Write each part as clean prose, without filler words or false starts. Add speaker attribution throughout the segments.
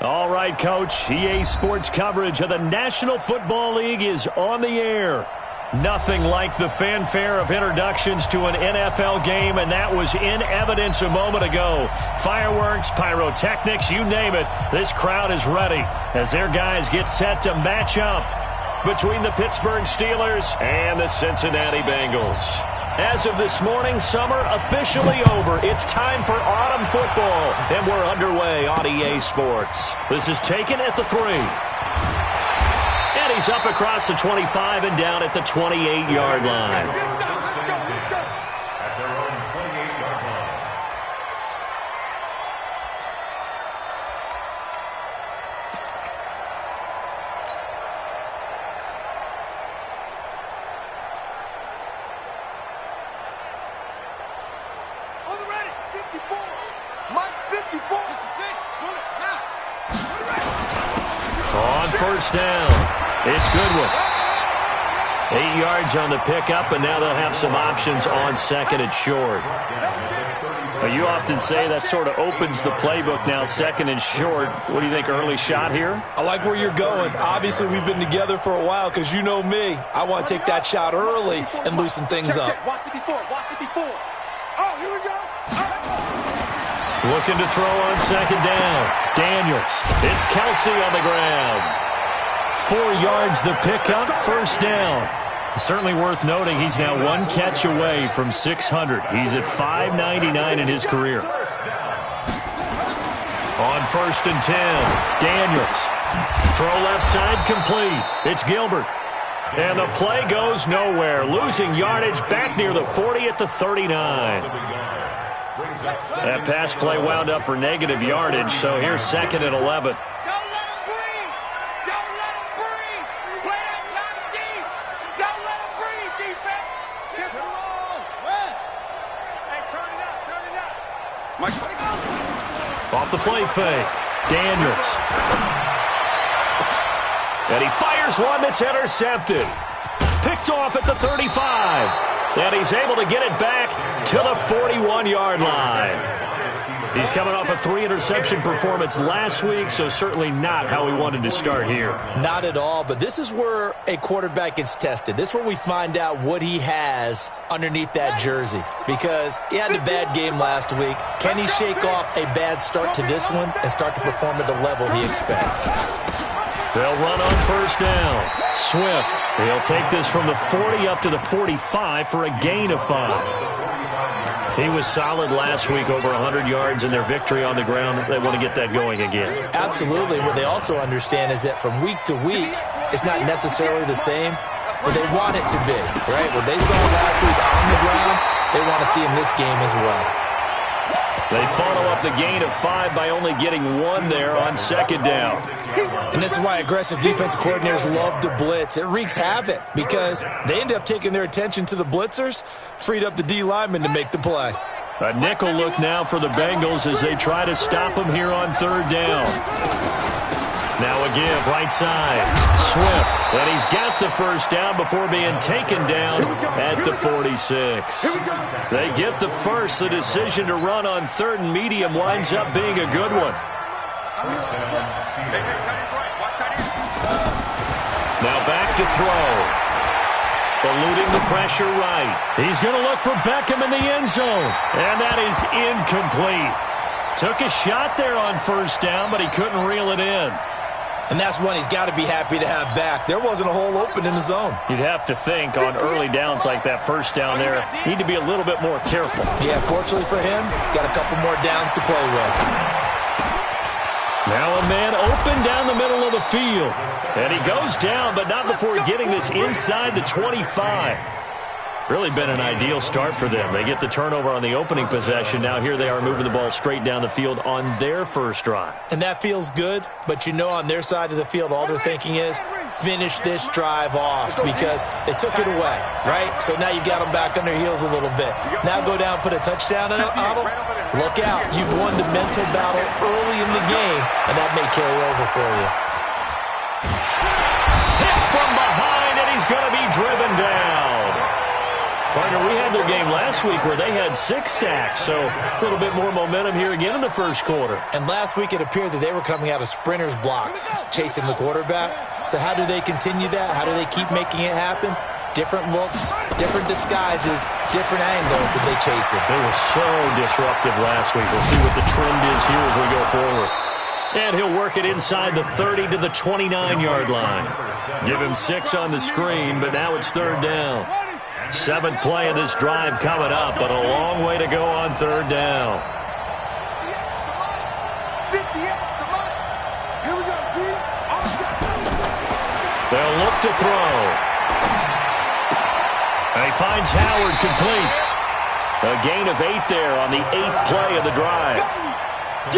Speaker 1: All right, Coach. EA Sports coverage of the National Football League is on the air. Nothing like the fanfare of introductions to an NFL game, and that was in evidence a moment ago. Fireworks, pyrotechnics, you name it. This crowd is ready as their guys get set to match up between the Pittsburgh Steelers and the Cincinnati Bengals. As of this morning, summer officially over. It's time for autumn football, and we're underway on EA Sports. This is taken at the 3. And he's up across the 25 and down at the 28-yard line. First down. It's Goodwin. 8 yards on the pickup, and now they'll have some options on second and short. Well, you often say that sort of opens the playbook now, second and short. What do you think, early shot here?
Speaker 2: I like where you're going. Obviously, we've been together for a while because you know me. I want to take that shot early and loosen things up.
Speaker 3: Watch 54. Oh, here we go.
Speaker 1: Looking to throw on second down. Daniels. It's Kelsey on the ground. 4 yards the pickup, first down. Certainly worth noting he's now one catch away from 600. He's at 599 in his career. On first and 10, Daniels. Throw left side complete. It's Gilbert. And the play goes nowhere. Losing yardage back near the 40 at the 39. That pass play wound up for negative yardage, so here's second and 11. Off the play fake. Daniels. And he fires one that's intercepted. Picked off at the 35. And he's able to get it back to the 41-yard line. He's coming off a 3-interception performance last week, so certainly not how we wanted to start here.
Speaker 2: Not at all, but this is where a quarterback gets tested. This is where we find out what he has underneath that jersey, because he had a bad game last week. Can he shake off a bad start to this one and start to perform at the level he expects?
Speaker 1: They'll run on first down. Swift. He'll take this from the 40 up to the 45 for a gain of 5. He was solid last week, over 100 yards in their victory on the ground. They want to get that going again.
Speaker 2: Absolutely. What they also understand is that from week to week, it's not necessarily the same, but they want it to be, right? What they saw last week on the ground, they want to see in this game as well.
Speaker 1: They follow up the gain of 5 by only getting 1 there on second down.
Speaker 2: And this is why aggressive defense coordinators love to blitz. It wreaks havoc because they end up taking their attention to the blitzers, freed up the D lineman to make the play.
Speaker 1: A nickel look now for the Bengals as they try to stop him here on third down. Now a give, right side. Swift, and he's got the first down before being taken down at the 46. They get the first. The decision to run on third and medium winds up being a good one. Now back to throw. Eluding the pressure right. He's going to look for Beckham in the end zone. And that is incomplete. Took a shot there on first down, but he couldn't reel it in.
Speaker 2: And that's one he's got to be happy to have back. There wasn't a hole open in the zone.
Speaker 1: You'd have to think on early downs like that first down there, need to be a little bit more careful.
Speaker 2: Yeah, fortunately for him, got a couple more downs to play with.
Speaker 1: Now a man open down the middle of the field. And he goes down, but not before getting this inside the 25. Really been an ideal start for them. They get the turnover on the opening possession. Now here they are moving the ball straight down the field on their first drive.
Speaker 2: And that feels good, but you know on their side of the field, all they're thinking is finish this drive off because they took it away, right? So now you got them back on their heels a little bit. Now go down, put a touchdown on them. Look out. You've won the mental battle early in the game, and that may carry over for you.
Speaker 1: Hit from behind, and he's going to be driven down. Partner, we had their game last week where they had 6 sacks, so a little bit more momentum here again in the first quarter.
Speaker 2: And last week it appeared that they were coming out of sprinters blocks, chasing the quarterback. So how do they continue that? How do they keep making it happen? Different looks, different disguises, different angles that they chase it.
Speaker 1: They were so disruptive last week. We'll see what the trend is here as we go forward. And he'll work it inside the 30 to the 29-yard line. Give him 6 on the screen, but now it's 3rd down. 7th play of this drive coming up, but a long way to go on 3rd down. They'll look to throw. And he finds Howard complete. A gain of 8 there on the 8th play of the drive.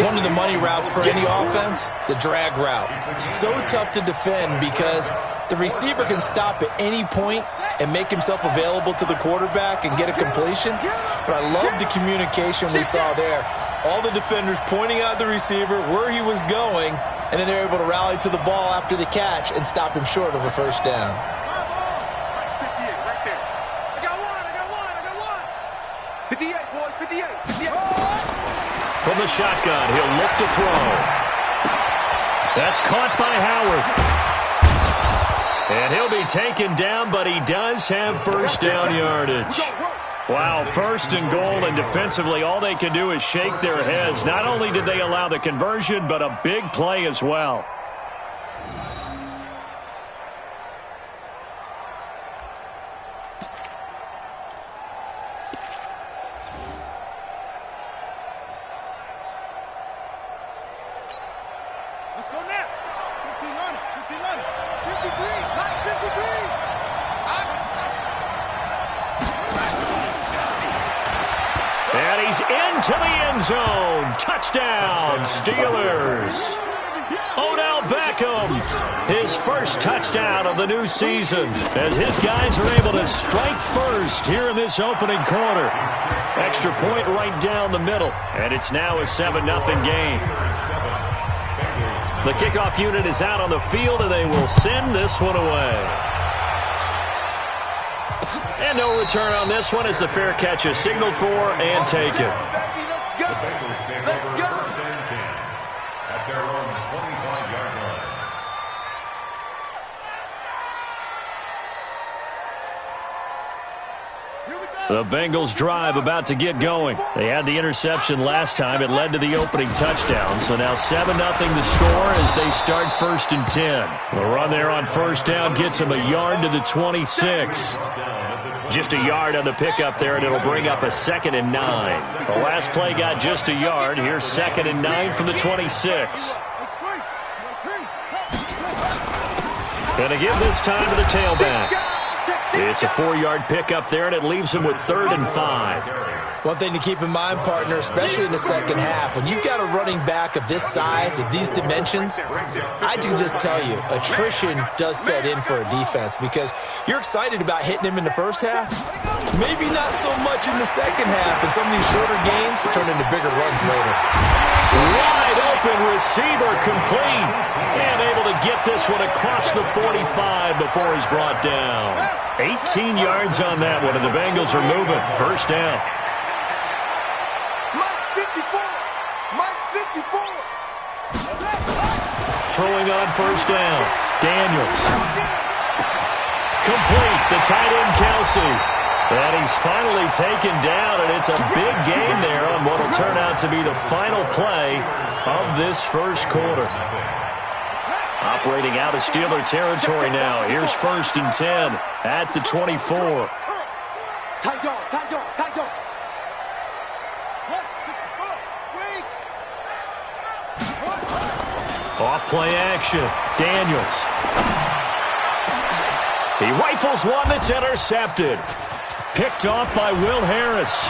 Speaker 2: One of the money routes for any offense, the drag route. So tough to defend because the receiver can stop at any point and make himself available to the quarterback and get a completion. But I love the communication we saw there. All the defenders pointing out the receiver, where he was going, and then they're able to rally to the ball after the catch and stop him short of a first down.
Speaker 1: From the shotgun, he'll look to throw. That's caught by Howard. And he'll be taken down, but he does have first down yardage. Wow, 1st and goal, and defensively all they can do is shake their heads. Not only did they allow the conversion, but a big play as well. Into the end zone. Touchdown, Steelers. Odell Beckham, his first touchdown of the new season, as his guys are able to strike first here in this opening quarter. Extra point right down the middle, and it's now a 7-0 game. The kickoff unit is out on the field, and they will send this one away. And no return on this one as the fair catch is signaled for and taken. The Bengals drive about to get going. They had the interception last time. It led to the opening touchdown. So now 7-0 the score as they start 1st and 10. The run there on first down gets them a yard to the 26. Just a yard on the pickup there, and it'll bring up a 2nd and 9. The last play got just a yard. Here's 2nd and 9 from the 26. Gonna give this time to the tailback. It's a 4-yard pickup there, and it leaves him with 3rd and 5.
Speaker 2: One thing to keep in mind, partner, especially in the second half, when you've got a running back of this size, of these dimensions, I can just tell you, attrition does set in for a defense because you're excited about hitting him in the first half. Maybe not so much in the second half, and some of these shorter gains turn into bigger runs later.
Speaker 1: Wide open receiver complete, and able to get this one across the 45 before he's brought down. 18 yards on that one, and the Bengals are moving. First down. Throwing on first down. Daniels. Complete. The tight end, Kelsey. And he's finally taken down, and it's a big gain there on what will turn out to be the final play of this first quarter. Operating out of Steeler territory now. Here's 1st and 10 at the 24.
Speaker 3: Tight dog, tight dog, tight dog.
Speaker 1: Off play action. Daniels. He rifles one that's intercepted. Picked off by Will Harris.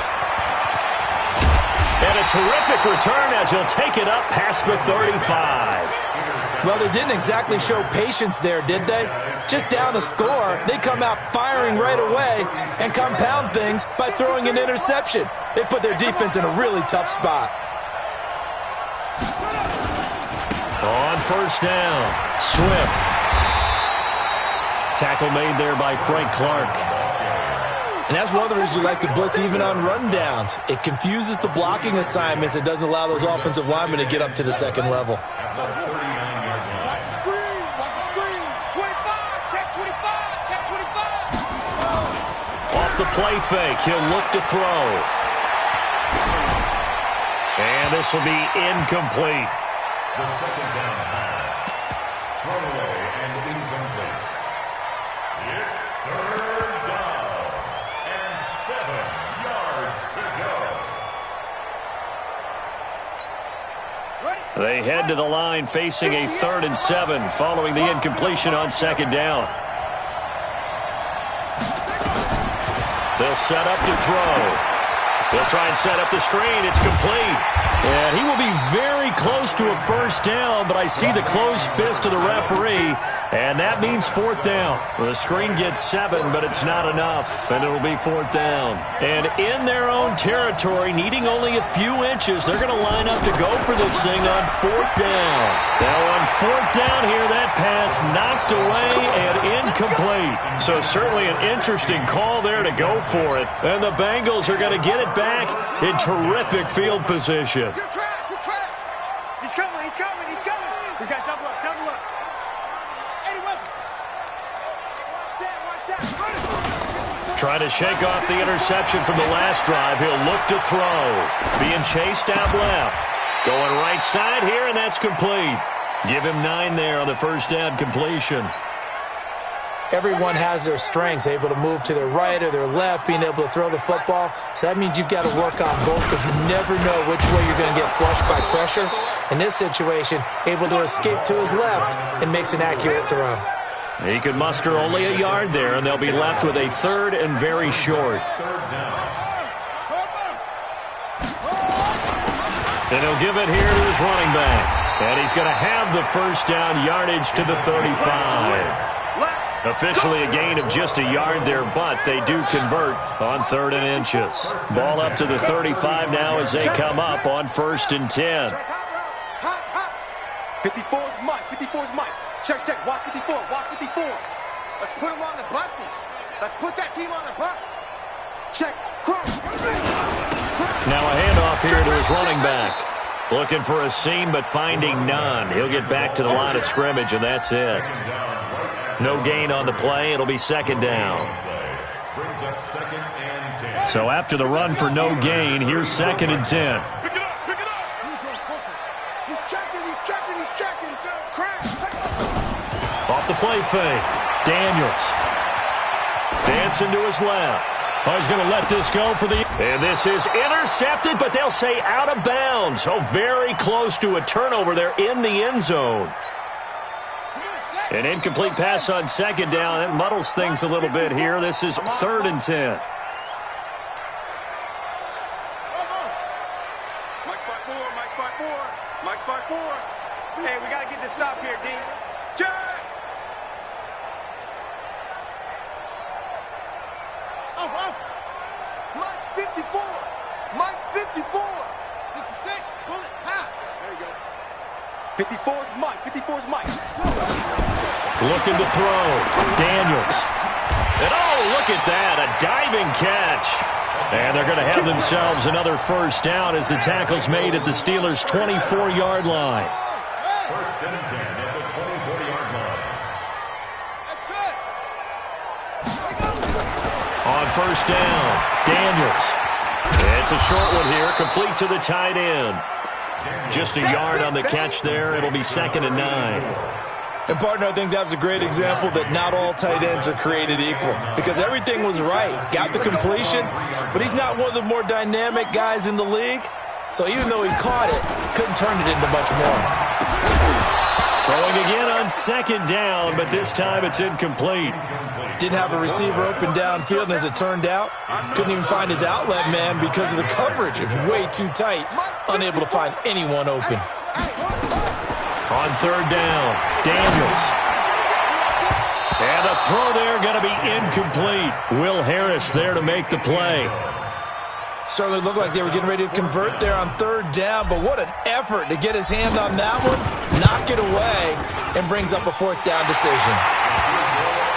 Speaker 1: And a terrific return as he'll take it up past the 35.
Speaker 2: Well, they didn't exactly show patience there, did they? Just down a score, they come out firing right away and compound things by throwing an interception. They put their defense in a really tough spot.
Speaker 1: On first down, Swift. Tackle made there by Frank Clark.
Speaker 2: And that's one of the reasons you like to blitz even on rundowns. It confuses the blocking assignments. It doesn't allow those offensive linemen to get up to the second level.
Speaker 1: Off the play fake, he'll look to throw. And this will be incomplete.
Speaker 4: The second down pass. Thrown away and incomplete. It's third down and 7 yards to go.
Speaker 1: They head to the line facing a 3rd and 7 following the incompletion on second down. They'll set up to throw. They'll try and set up the screen. It's complete. And he will be very close to a first down, but I see the closed fist of the referee, and that means 4th down. The screen gets 7, but it's not enough, and it'll be 4th down. And in their own territory, needing only a few inches, they're going to line up to go for this thing on 4th down. Now on 4th down here, that pass knocked away and incomplete. So certainly an interesting call there to go for it. And the Bengals are going to get it back in terrific field position.
Speaker 3: Good track, good track. He's coming, he's coming, he's coming. We got double up, double up. Eddie Weapon. One set.
Speaker 1: Trying to shake off the interception from the last drive. He'll look to throw. Being chased out left. Going right side here, and that's complete. Give him 9 there on the first down completion.
Speaker 2: Everyone has their strengths, able to move to their right or their left, being able to throw the football. So that means you've got to work on both because you never know which way you're going to get flushed by pressure. In this situation, able to escape to his left and makes an accurate throw.
Speaker 1: He could muster only a yard there, and they'll be left with a 3rd and very short. And he'll give it here to his running back. And he's going to have the first down yardage to the 35. Officially a gain of just a yard there, but they do convert on 3rd and inches. Ball up to the 35 now as they come up on 1st and 10.
Speaker 3: 54's Mike, 54's Mike. Check, check, watch 54, watch 54. Let's put him on the buses. Let's put that team on the bus. Check, cross.
Speaker 1: Now a handoff here to his running back. Looking for a seam, but finding none. He'll get back to the line of scrimmage, and that's it. No gain on the play. It'll be 2nd down. So after the run for no gain, here's 2nd and 10.
Speaker 3: Pick it up, pick it up. He's checking, he's checking, he's checking. Crash.
Speaker 1: Off the play fake. Daniels. Dancing to his left. Oh, he's going to let this go for the... And this is intercepted, but they'll say out of bounds. Oh, very close to a turnover there in the end zone. An incomplete pass on 2nd down. That muddles things a little bit here. This is 3rd and 10.
Speaker 3: Mike spot 4, Mike spot 4, Mike spot 4. Hey, we got to get this stop here, D. Check! Off. Mike's 54. Mike's 54. 66. Pull it. Ha. There you go. 54's Mike. 54's Mike.
Speaker 1: Looking to throw. Daniels. And oh, look at that. A diving catch. And they're going to have themselves another first down as the tackle's made at the Steelers' 24-yard line.
Speaker 4: 1st and 10 at the 24-yard line.
Speaker 3: That's it.
Speaker 1: On 1st down, Daniels. It's a short one here, complete to the tight end. Just a yard on the catch there. It'll be 2nd and 9.
Speaker 2: And, partner, I think that was a great example that not all tight ends are created equal because everything was right. Got the completion, but he's not one of the more dynamic guys in the league. So even though he caught it, couldn't turn it into much more.
Speaker 1: Throwing again on 2nd down, but this time it's incomplete.
Speaker 2: Didn't have a receiver open downfield, and as it turned out, couldn't even find his outlet man because of the coverage. It was way too tight, unable to find anyone open.
Speaker 1: On 3rd down, Daniels. And the throw there going to be incomplete. Will Harris there to make the play.
Speaker 2: Certainly looked like they were getting ready to convert there on 3rd down, but what an effort to get his hand on that one, knock it away, and brings up a 4th down decision.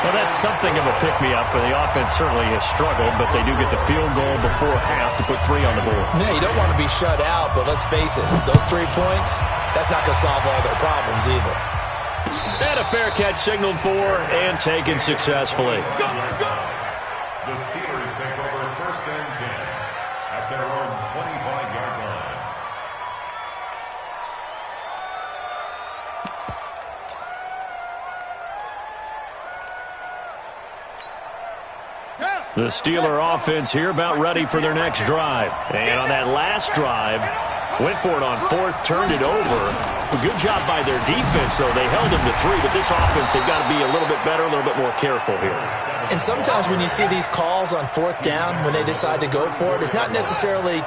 Speaker 1: Well, that's something of a pick-me-up. The offense certainly has struggled, but they do get the field goal before half to put 3 on the board.
Speaker 2: Yeah, you don't want to be shut out, but let's face it, those 3 points, that's not going to solve all their problems either.
Speaker 1: And a fair catch signaled for and taken successfully.
Speaker 4: The Steelers take over 1st and 10 at their own 25-yard line.
Speaker 1: The Steeler offense here about ready for their next drive. And on that last drive, went for it on 4th, turned it over. A good job by their defense, though. They held them to 3, but this offense, they've got to be a little bit better, a little bit more careful here.
Speaker 2: And sometimes when you see these calls on 4th down, when they decide to go for it, it's not necessarily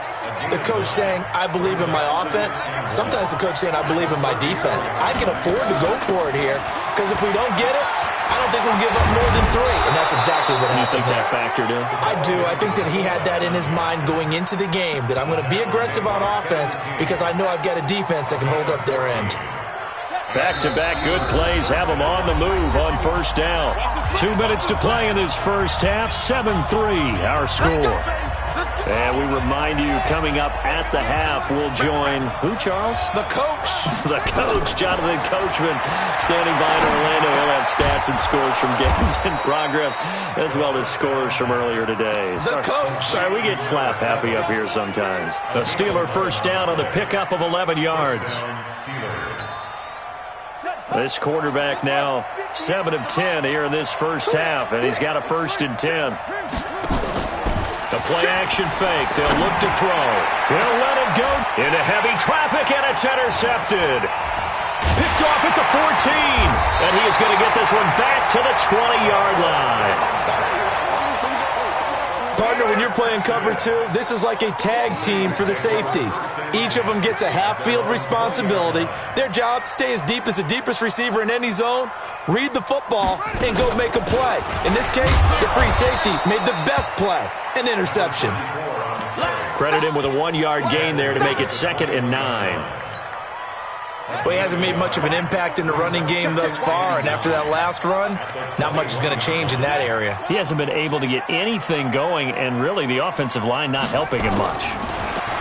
Speaker 2: the coach saying, I believe in my offense. Sometimes the coach saying, I believe in my defense. I can afford to go for it here, because if we don't get it, I don't think we'll give up more than 3, and that's exactly what happened.
Speaker 1: You think that factored in?
Speaker 2: I do. I think that he had that in his mind going into the game, that I'm going to be aggressive on offense because I know I've got a defense that can hold up their end.
Speaker 1: Back-to-back good plays have them on the move on 1st down. 2 minutes to play in this first half. 7-3 our score. And we remind you, coming up at the half, we'll join who, Charles?
Speaker 2: The coach.
Speaker 1: The coach, Jonathan Coachman, standing by in Orlando. He'll have stats and scores from games in progress, as well as scores from earlier today.
Speaker 2: The coach.
Speaker 1: Sorry, we get slap happy up here sometimes. A Steeler 1st down on the pickup of 11 yards. This quarterback now 7 of 10 here in this first half, and he's got a 1st and 10. The play-action fake. They'll look to throw. He'll let it go into heavy traffic, and it's intercepted. Picked off at the 14, and he is going to get this one back to the 20-yard line.
Speaker 2: Partner, when you're playing cover 2, this is like a tag team for the safeties. Each of them gets a half-field responsibility. Their job, stay as deep as the deepest receiver in any zone, read the football, and go make a play. In this case, the free safety made the best play, an interception.
Speaker 1: Credit him with a 1-yard gain there to make it 2nd and 9.
Speaker 2: Well, he hasn't made much of an impact in the running game thus far, and after that last run, not much is going to change in that area.
Speaker 1: He hasn't been able to get anything going, and really the offensive line not helping him much.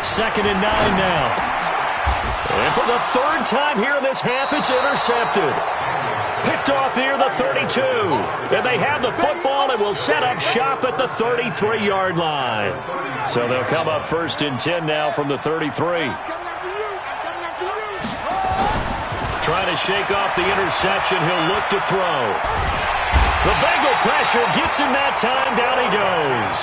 Speaker 1: 2nd and 9 now. And for the 3rd time here in this half, it's intercepted. Picked off near the 32. And they have the football and will set up shop at the 33-yard line. So they'll come up 1st and 10 now from the 33. Trying to shake off the interception. He'll look to throw. The Bengal pressure gets him that time. Down he goes.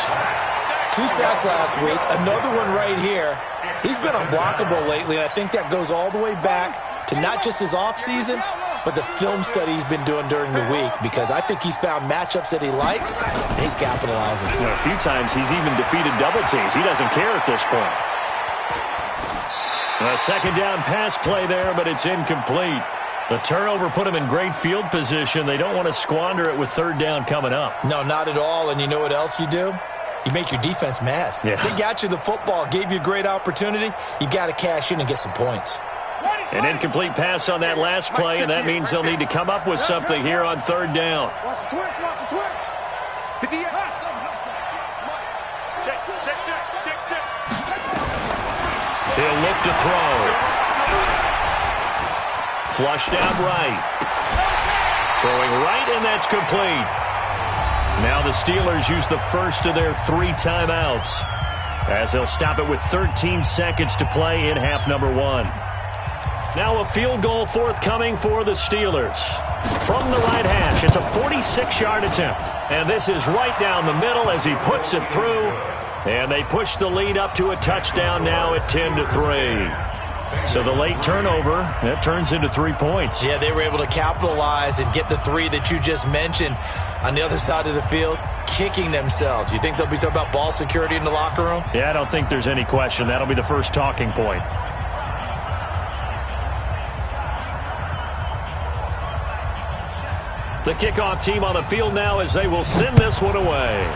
Speaker 2: 2 sacks last week. Another one right here. He's been unblockable lately, and I think that goes all the way back to not just his offseason, but the film study he's been doing during the week, because I think he's found matchups that he likes, and he's capitalizing.
Speaker 1: You know, a few times he's even defeated double teams. He doesn't care at this point. A 2nd down pass play there, but it's incomplete. The turnover put him in great field position. They don't want to squander it with 3rd down coming up.
Speaker 2: No, not at all. And you know what else you do? You make your defense mad.
Speaker 1: Yeah.
Speaker 2: They got you the football, gave you a great opportunity. You got to cash in and get some points.
Speaker 1: An incomplete pass on that last play, and that means they'll need to come up with something here on 3rd down.
Speaker 3: Watch the twist, watch the twist.
Speaker 1: He'll look to throw. Flushed out right. Throwing right, and that's complete. Now the Steelers use the first of their 3 timeouts, as they'll stop it with 13 seconds to play in half number 1. Now a field goal forthcoming for the Steelers. From the right hash, it's a 46-yard attempt. And this is right down the middle as he puts it through. And they push the lead up to a touchdown now at 10-3. So the late turnover, that turns into 3 points.
Speaker 2: Yeah, they were able to capitalize and get the 3 that you just mentioned on the other side of the field, kicking themselves. You think they'll be talking about ball security in the locker room?
Speaker 1: Yeah, I don't think there's any question. That'll be the first talking point. The kickoff team on the field now as they will send this one away.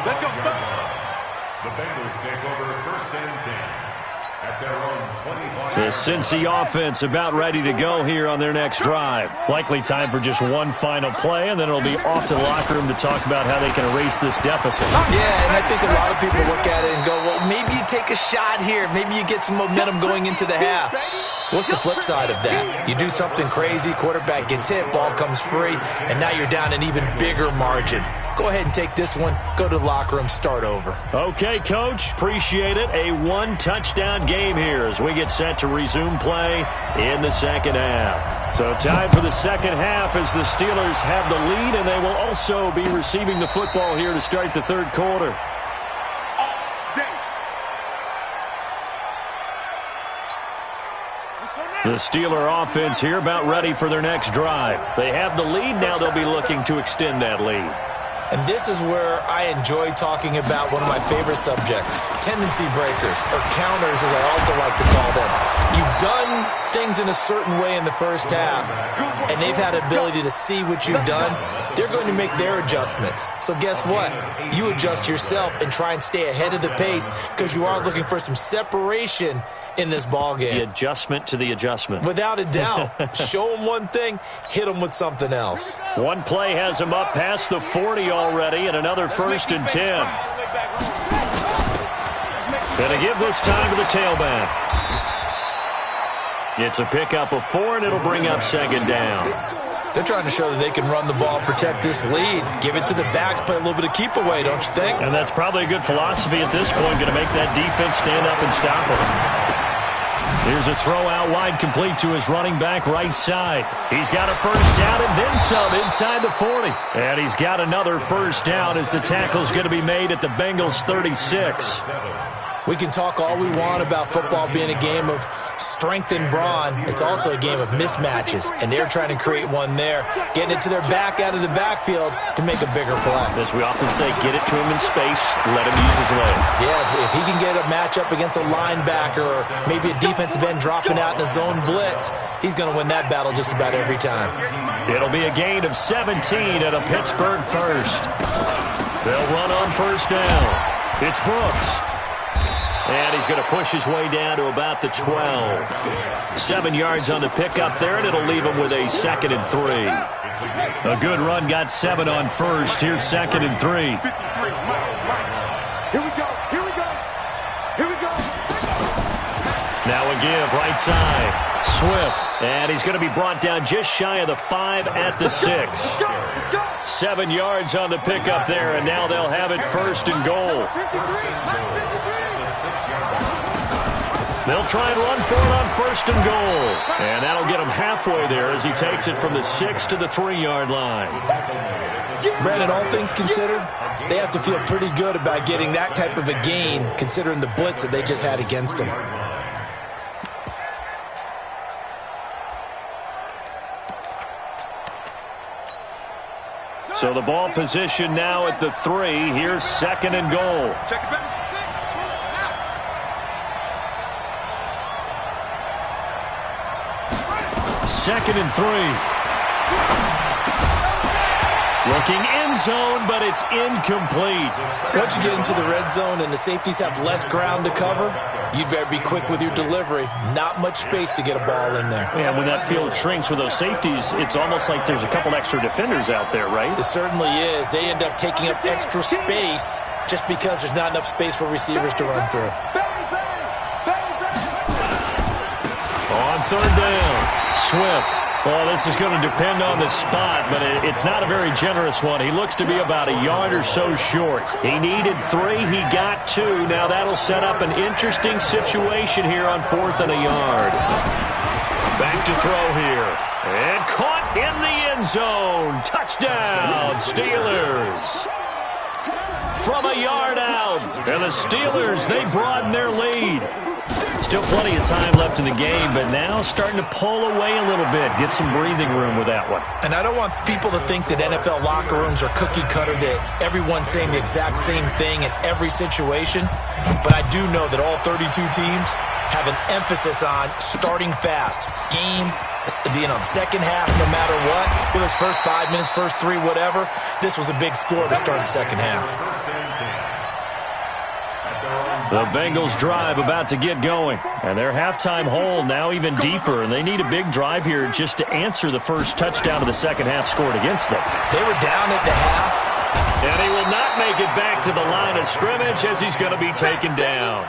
Speaker 3: Let's go.
Speaker 4: The Bengals take over 1st and 10. at their own 25.
Speaker 1: The Cincy offense about ready to go here on their next drive. Likely time for just one final play, and then it'll be off to the locker room to talk about how they can erase this deficit.
Speaker 2: Yeah, and I think a lot of people look at it and go, well, maybe you take a shot here. Maybe you get some momentum going into the half. What's the flip side of that? You do something crazy, quarterback gets hit, ball comes free, and now you're down an even bigger margin. Go ahead and take this one, go to the locker room, start over.
Speaker 1: Okay, Coach, appreciate it. A one-touchdown game here as we get set to resume play in the second half. So time for the second half as the Steelers have the lead, and they will also be receiving the football here to start the third quarter. The Steeler offense here about ready for their next drive. They have the lead. Now they'll be looking to extend that lead.
Speaker 2: And this is where I enjoy talking about one of my favorite subjects, tendency breakers, or counters as I also like to call them. You've done things in a certain way in the first half, and they've had ability to see what you've done. They're going to make their adjustments. So guess what? You adjust yourself and try and stay ahead of the pace because you are looking for some separation in this ball game.
Speaker 1: The adjustment to the adjustment.
Speaker 2: Without a doubt. Show them one thing, hit them with something else.
Speaker 1: One play has them up past the 40 already, and another 1st and 10. Gonna give this time to the tailback. It's a pickup of 4, and it'll bring up second down.
Speaker 2: They're trying to show that they can run the ball, protect this lead, give it to the backs, play a little bit of keep away, don't you think?
Speaker 1: And that's probably a good philosophy at this point, going to make that defense stand up and stop it. Here's a throw out wide, complete to his running back right side. He's got a first down and then some inside the 40. And he's got another first down as the tackle's going to be made at the Bengals 36.
Speaker 2: We can talk all we want about football being a game of strength and brawn. It's also a game of mismatches, and they're trying to create one there, getting it to their back out of the backfield to make a bigger play.
Speaker 1: As we often say, get it to him in space, let him use his leg.
Speaker 2: Yeah, if he can get a matchup against a linebacker or maybe a defensive end dropping out in a zone blitz, he's going to win that battle just about every time.
Speaker 1: It'll be a gain of 17 and a Pittsburgh first. They'll run on first down. It's Brooks. And he's going to push his way down to about the 12. 7 yards on the pickup there, and it'll leave him with a 2nd and 3. A good run got 7 on first. Here's 2nd and 3.
Speaker 3: Here we go. Here we go. Here we go.
Speaker 1: Now a give right side. Swift. And he's going to be brought down just shy of the 5 at the 6. 7 yards on the pickup there, and now they'll have it 1st and goal. They'll try and run for it on 1st and goal. And that'll get him halfway there as he takes it from the 6 to the 3-yard line.
Speaker 2: Brandon, all things considered, they have to feel pretty good about getting that type of a gain considering the blitz that they just had against them.
Speaker 1: So the ball position now at the 3. Here's 2nd and goal.
Speaker 3: Check it back.
Speaker 1: 2nd and 3. Looking end zone, but it's incomplete.
Speaker 2: Once you get into the red zone and the safeties have less ground to cover, you'd better be quick with your delivery. Not much space to get a ball in there.
Speaker 1: Yeah, when that field shrinks with those safeties, it's almost like there's a couple extra defenders out there, right?
Speaker 2: It certainly is. They end up taking up extra space just because there's not enough space for receivers to run through.
Speaker 1: On 3rd down. Swift. Well, this is going to depend on the spot, but it's not a very generous one. He looks to be about a yard or so short. He needed 3. He got 2. Now that'll set up an interesting situation here on 4th and a yard. Back to throw here. And caught in the end zone. Touchdown, Steelers. From a yard out. And the Steelers, they broaden their lead. Still plenty of time left in the game, but now starting to pull away a little bit. Get some breathing room with that one.
Speaker 2: And I don't want people to think that NFL locker rooms are cookie cutter, that everyone's saying the exact same thing in every situation. But I do know that all 32 teams have an emphasis on starting fast. Game, the second half, no matter what. It was first 5 minutes, first 3, whatever. This was a big score to start the second half.
Speaker 1: The Bengals drive about to get going. And their halftime hole now even deeper. And they need a big drive here just to answer the first touchdown of the second half scored against them.
Speaker 2: They were down at the half.
Speaker 1: And he will not make it back to the line of scrimmage as he's going to be taken down.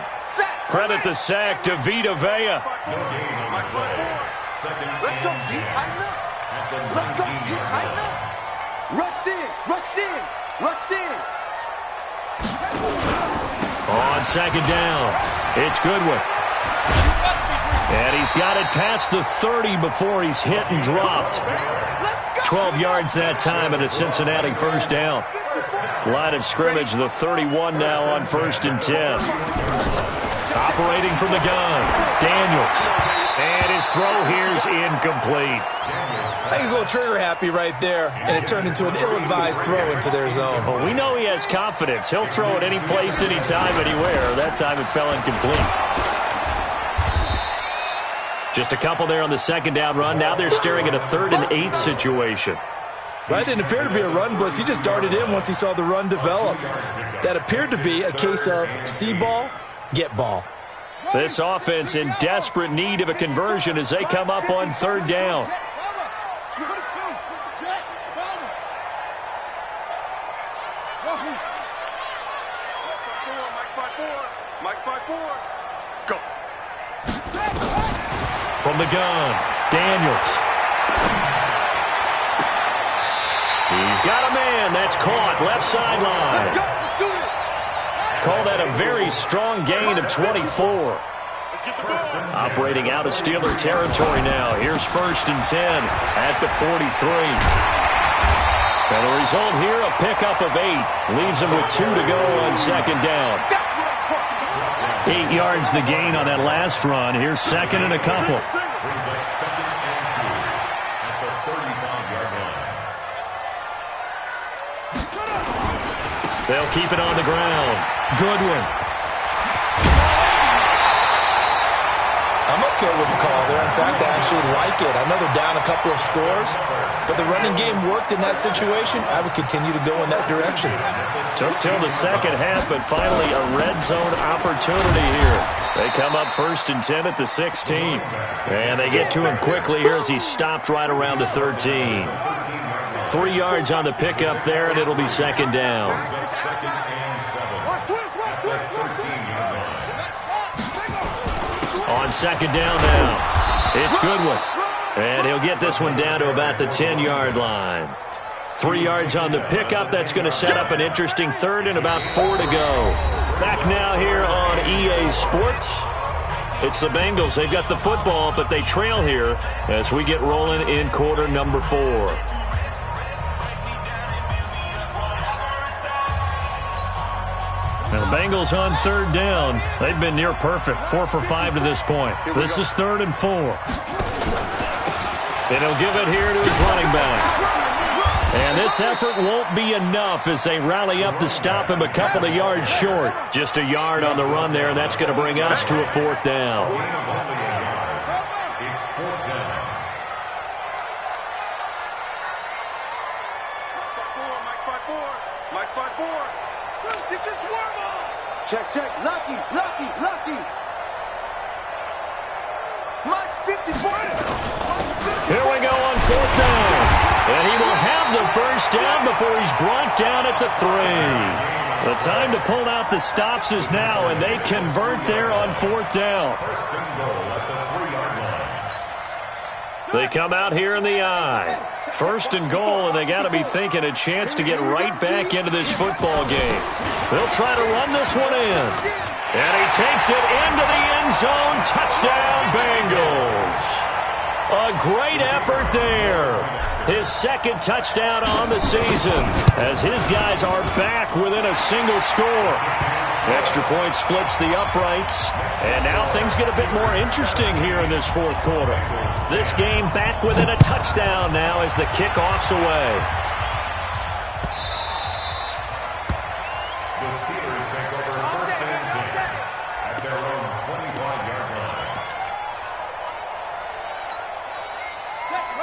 Speaker 1: Credit the sack to Vita Vea.
Speaker 3: Let's go, D. Tighten up. Let's go, D. Tighten up. Rush in. Rush in. Rush in.
Speaker 1: On second down, it's Goodwin. And he's got it past the 30 before he's hit and dropped. 12 yards that time and a Cincinnati first down. Line of scrimmage, the 31 now on 1st and 10. Operating from the gun, Daniels. And his throw here's incomplete.
Speaker 2: I think he's a little trigger happy right there, and it turned into an ill-advised throw into their zone.
Speaker 1: Well, we know he has confidence. He'll throw it any place, anytime, anywhere. That time it fell incomplete. Just a couple there on the second down run. Now they're staring at a 3rd and 8 situation.
Speaker 2: That didn't appear to be a run blitz. He just darted in once he saw the run develop. That appeared to be a case of see ball, get ball.
Speaker 1: This offense in desperate need of a conversion as they come up on 3rd down.
Speaker 3: Go.
Speaker 1: From the gun, Daniels. He's got a man. That's caught. Left sideline. Call that a very strong gain of 24. Operating out of Steeler territory now. Here's 1st and 10 at the 43. And the result here, a pickup of 8. Leaves him with 2 to go on second down. 8 yards the gain on that last run. Here's 2nd and a couple.
Speaker 4: Brings up 2nd and 2 at the 35-yard line.
Speaker 1: They'll keep it on the ground. Goodwin.
Speaker 2: I'm okay with the call there. In fact, I actually like it. I know they're down a couple of scores, but the running game worked in that situation. I would continue to go in that direction.
Speaker 1: Took till the second half, but finally a red zone opportunity here. They come up 1st and 10 at the 16. And they get to him quickly here as he stopped right around the 13. 3 yards on the pickup there, and it'll be second down. On second down now, it's Goodwin. And he'll get this one down to about the 10-yard line. 3 yards on the pickup. That's going to set up an interesting 3rd and about 4 to go. Back now here on EA Sports. It's the Bengals. They've got the football, but they trail here as we get rolling in quarter number 4. Now the Bengals on 3rd down. They've been near perfect. 4 for 5 to this point. This is 3rd and 4. And he'll give it here to his running back. And this effort won't be enough as they rally up to stop him a couple of yards short. Just a yard on the run there, and that's going to bring us to a 4th down.
Speaker 4: It's 4th down.
Speaker 3: Mike's by 4. Get your swarm on. Check. Lucky. Mike's 54.
Speaker 1: Here we go on 4th down. And he will have the first down before he's brought down at the 3. The time to pull out the stops is now, and they convert there on 4th down.
Speaker 4: First and goal at the 3-yard line.
Speaker 1: They come out here in the eye. 1st and goal, and they got to be thinking a chance to get right back into this football game. They'll try to run this one in. And he takes it into the end zone. Touchdown, Bengals. A great effort there. His 2nd touchdown on the season as his guys are back within a single score. Extra point splits the uprights. And now things get a bit more interesting here in this 4th quarter. This game back within a touchdown now as the kickoff's away.
Speaker 4: The Steelers take over 1st and 10 at their own 25-yard line.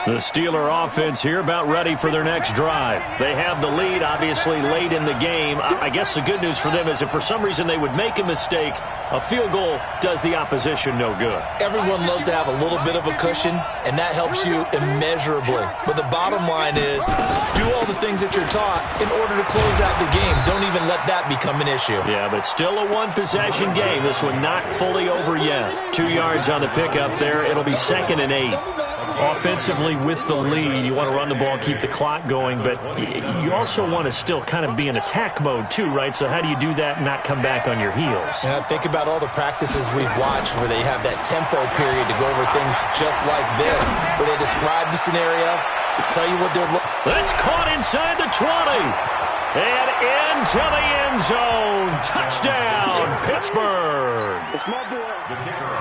Speaker 1: The Steeler offense here about ready for their next drive. They have the lead, obviously, late in the game. I guess the good news for them is if for some reason they would make a mistake, a field goal does the opposition no good.
Speaker 2: Everyone loves to have a little bit of a cushion, and that helps you immeasurably. But the bottom line is do all the things that you're taught in order to close out the game. Don't even let that become an issue.
Speaker 1: Yeah, but still a one-possession game. This one not fully over yet. 2 yards on the pickup there. It'll be 2nd and 8. Offensively with the lead, you want to run the ball, keep the clock going, but you also want to still kind of be in attack mode too, right? So how do you do that and not come back on your heels?
Speaker 2: Yeah, think about all the practices we've watched where they have that tempo period to go over things just like this, where they describe the scenario, tell you what they're looking for.
Speaker 1: That's caught inside the 20. And into the end zone. Touchdown, Pittsburgh.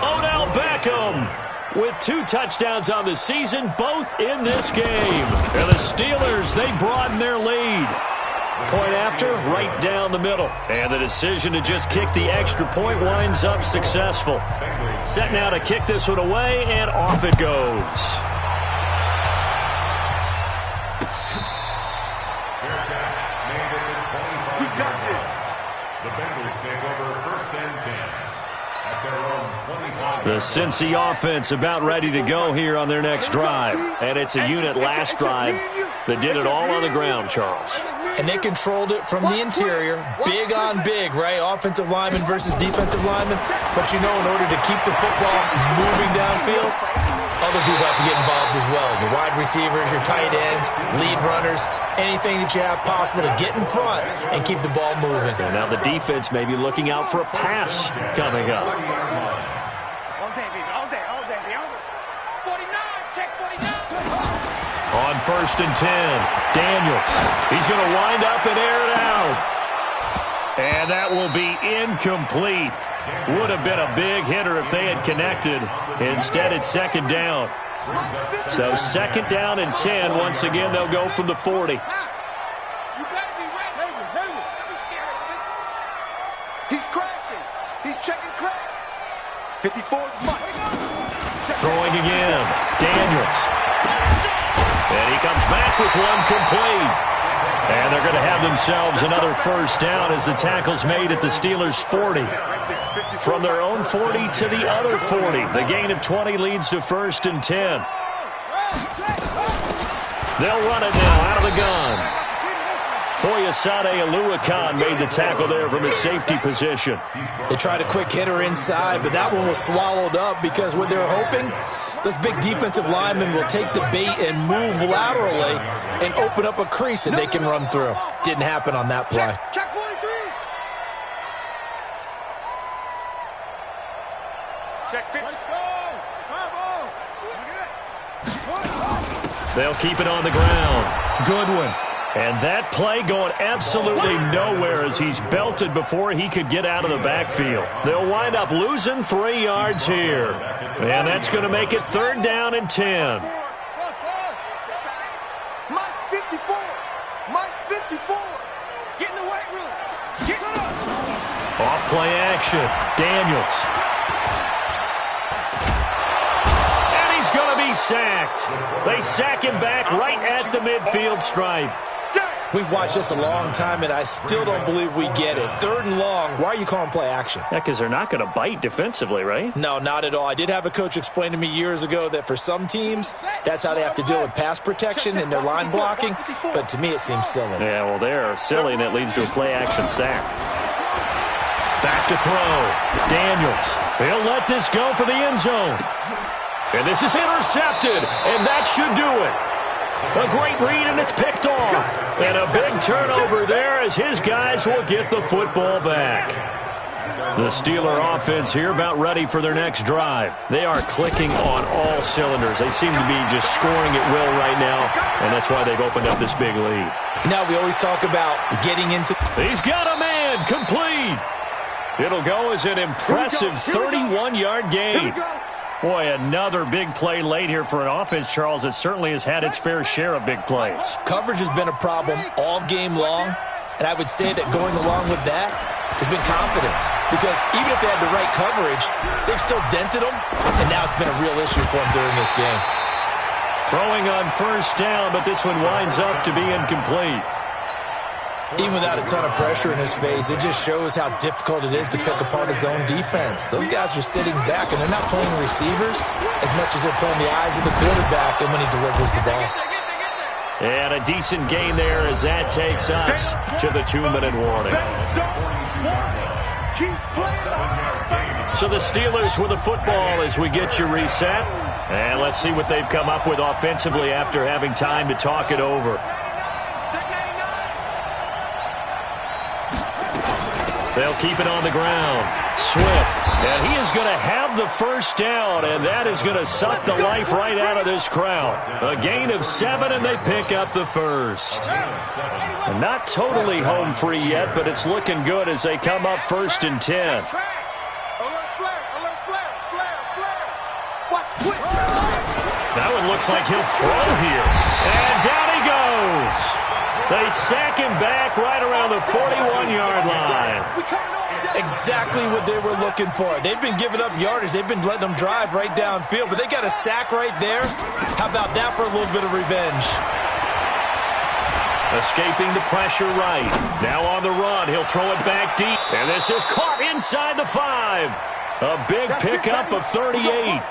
Speaker 1: Odell Beckham with 2 touchdowns on the season, both in this game. And the Steelers, they broaden their lead. Point after, right down the middle. And the decision to just kick the extra point winds up successful. Set now to kick this one away, and off it goes.
Speaker 3: We got this.
Speaker 4: The Bengals take over 1st and 10 at their own 25.
Speaker 1: The Cincy offense about ready to go here on their next drive. And it's a unit last drive that did it all on the ground, Charles.
Speaker 2: And they controlled it from the interior, big on big, right? Offensive lineman versus defensive lineman. But you know, in order to keep the football moving downfield, other people have to get involved as well. Your wide receivers, your tight ends, lead runners, anything that you have possible to get in front and keep the ball moving.
Speaker 1: And now the defense may be looking out for a pass coming up.
Speaker 3: All day, baby. All day. 49. Check 49.
Speaker 1: On 1st and 10, Daniels. He's going to wind up and air it out. And that will be incomplete. Would have been a big hitter if they had connected. Instead, it's 2nd down. So 2nd down and 10. Once again, they'll go from the 40.
Speaker 3: He's crashing. He's checking crash. 54 Mike.
Speaker 1: Throwing again. Daniels. And he comes back with one complete. And they're going to have themselves another 1st down as the tackle's made at the Steelers' 40. From their own 40 to the other 40. The gain of 20 leads to 1st and 10. They'll run it now out of the gun. Foyesade Aluakan made the tackle there from his safety position.
Speaker 2: They tried a quick hitter inside, but that one was swallowed up because what they're hoping, those big defensive linemen will take the bait and move laterally and open up a crease that they can run through. Didn't happen on that play.
Speaker 3: Check 43. Check 50.
Speaker 1: They'll keep it on the ground. Goodwin. And that play going absolutely nowhere as he's belted before he could get out of the backfield. They'll wind up losing 3 yards here. And that's going to make it 3rd down and 10.
Speaker 3: Mike's 54. Mike's 54. Get in the weight room. Get it up.
Speaker 1: Off play action. Daniels. And he's going to be sacked. They sack him back right at the midfield stripe.
Speaker 2: We've watched this a long time, and I still don't believe we get it. 3rd and long. Why are you calling play action?
Speaker 1: Yeah, because they're not going to bite defensively, right?
Speaker 2: No, not at all. I did have a coach explain to me years ago that for some teams, that's how they have to deal with pass protection and their line blocking. But to me, it seems silly.
Speaker 1: Yeah, well, they're silly, and it leads to a play action sack. Back to throw. Daniels. He'll let this go for the end zone. And this is intercepted, and that should do it. A great read, and it's picked off. And a big turnover there as his guys will get the football back. The Steeler offense here about ready for their next drive. They are clicking on all cylinders. They seem to be just scoring at will right now, and that's why they've opened up this big lead.
Speaker 2: Now we always talk about getting into...
Speaker 1: He's got a man complete. It'll go as an impressive 31-yard gain. Boy, another big play late here for an offense, Charles, that certainly has had its fair share of big plays.
Speaker 2: Coverage has been a problem all game long, and I would say that going along with that has been confidence. Because even if they had the right coverage, they've still dented them, and now it's been a real issue for them during this game.
Speaker 1: Throwing on first down, but this one winds up to be incomplete.
Speaker 2: Even without a ton of pressure in his face, it just shows how difficult it is to pick apart his own defense. Those guys are sitting back, and they're not playing receivers as much as they're playing the eyes of the quarterback and when he delivers the ball.
Speaker 1: And a decent gain there as that takes us to the 2-minute warning. So the Steelers with the football as we get you reset. And let's see what they've come up with offensively after having time to talk it over. They'll keep it on the ground. Swift. And he is going to have the first down, and that is going to suck the life right out of this crowd. A gain of 7, and they pick up the first. And not totally home free yet, but it's looking good as they come up 1st and 10. That one looks like he'll throw here. And down he goes. They sack him back right around the 41-yard line.
Speaker 2: Exactly what they were looking for. They've been giving up yardage. They've been letting them drive right downfield, but they got a sack right there. How about that for a little bit of revenge?
Speaker 1: Escaping the pressure right. Now on the run. He'll throw it back deep. And this is caught inside the 5. A big pickup of 38.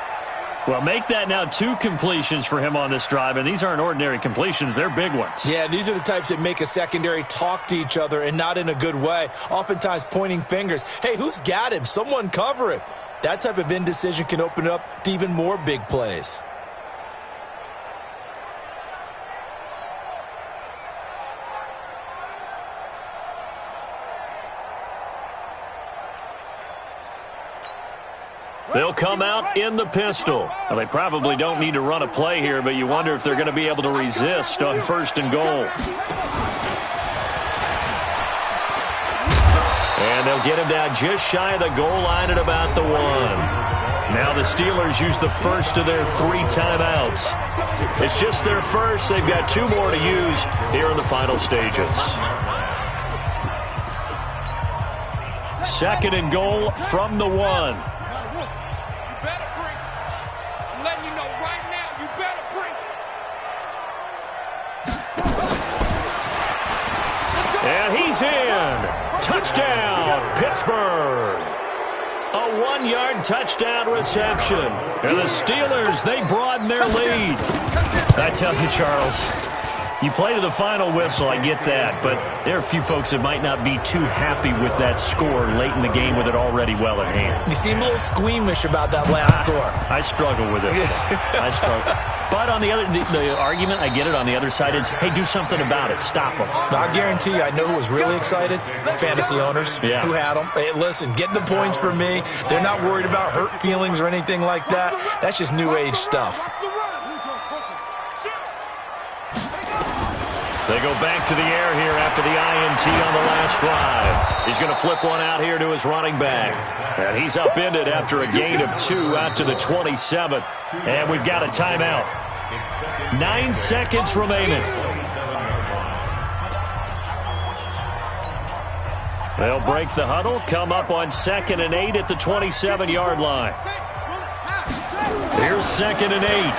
Speaker 1: Well, make that now 2 completions for him on this drive, and these aren't ordinary completions. They're big ones.
Speaker 2: Yeah, these are the types that make a secondary talk to each other and not in a good way, oftentimes pointing fingers. Hey, who's got him? Someone cover him. That type of indecision can open up to even more big plays.
Speaker 1: They'll come out in the pistol. Well, they probably don't need to run a play here, but you wonder if they're going to be able to resist on 1st and goal. And they'll get him down just shy of the goal line at about the 1. Now the Steelers use the first of their 3 timeouts. It's just their first. They've got 2 more to use here in the final stages. 2nd and goal from the 1. And he's in. Touchdown, Pittsburgh. A 1-yard touchdown reception. And the Steelers, they broaden their lead. I tell you, Charles, you play to the final whistle, I get that. But there are a few folks that might not be too happy with that score late in the game with it already well at hand.
Speaker 2: You seem a little squeamish about that last score.
Speaker 1: I struggle with it. I struggle. But on the argument, I get it, on the other side is, hey, do something about it. Stop them.
Speaker 2: I guarantee you, I know who was really excited. Fantasy owners who had them. Hey, listen, get the points for me. They're not worried about hurt feelings or anything like that. That's just new age stuff.
Speaker 1: They go back to the air here after the INT on the last drive. He's going to flip one out here to his running back. And he's upended after a gain of 2 out to the 27. And we've got a timeout. 9 seconds remaining. They'll break the huddle, come up on 2nd and 8 at the 27-yard line. Here's 2nd and 8.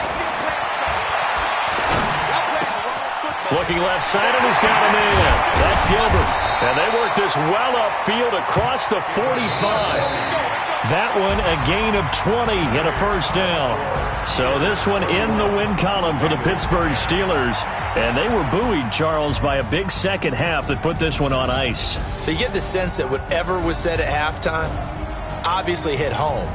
Speaker 1: Looking left side, and he's got him in. That's Gilbert. And they work this well upfield across the 45. That one a gain of 20 and a first down. So this one in the win column for the Pittsburgh Steelers. And they were buoyed, Charles, by a big second half that put this one on ice.
Speaker 2: So you get the sense that whatever was said at halftime obviously hit home.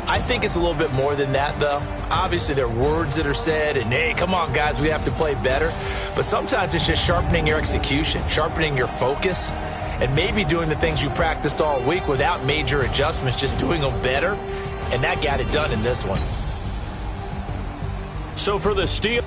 Speaker 2: I think it's a little bit more than that, though. Obviously, there are words that are said, and, hey, come on, guys, we have to play better. But sometimes it's just sharpening your execution, sharpening your focus, and maybe doing the things you practiced all week without major adjustments, just doing them better. And that got it done in this one.
Speaker 1: So for the Steelers.